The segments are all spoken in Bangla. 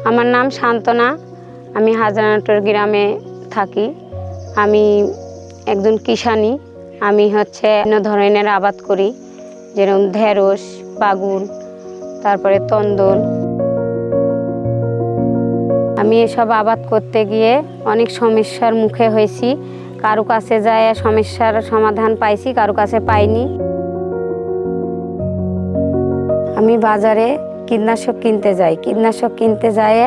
আমার নাম শান্তনা। আমি হাজারনাটোর গ্রামে থাকি। আমি একজন কিষানী। আমি বিভিন্ন ধরনের আবাদ করি, যেরকম ঢেঁড়স, বাগুন, তারপরে তন্দল। আমি এসব আবাদ করতে গিয়ে অনেক সমস্যার মুখে হয়েছি। কারো কাছে যায় সমস্যার সমাধান পাইছি, কারো কাছে পাইনি। আমি বাজারে কীটনাশক কিনতে যাই।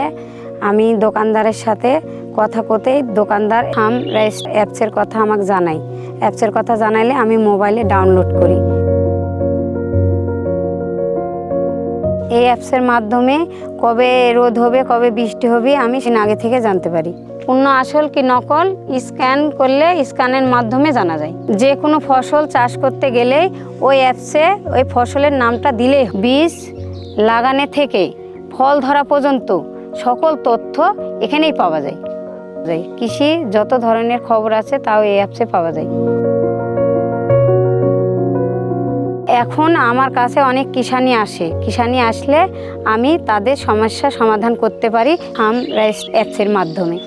আমি দোকানদারের সাথে কথা কতেই দোকানদার ফার্ম রাইস অ্যাপসের কথা আমাকে জানাই। অ্যাপসের কথা জানাইলে আমি মোবাইলে ডাউনলোড করি। এই অ্যাপসের মাধ্যমে কবে রোদ হবে, কবে বৃষ্টি হবে আমি আগে থেকে জানতে পারি। পূর্ণ আসল কি নকল স্ক্যান করলে স্ক্যানের মাধ্যমে জানা যায়। যে কোনো ফসল চাষ করতে গেলেই ওই অ্যাপসে ওই ফসলের নামটা দিলে বীজ লাগানো থেকে ফল ধরা পর্যন্ত সকল তথ্য এখানেই পাওয়া যায়। কৃষি যত ধরনের খবর আছে তাও এই অ্যাপসে পাওয়া যায়। এখন আমার কাছে অনেক কিষানী আসলে আমি তাদের সমস্যা সমাধান করতে পারি ফার্ম রাইস অ্যাপসের মাধ্যমে।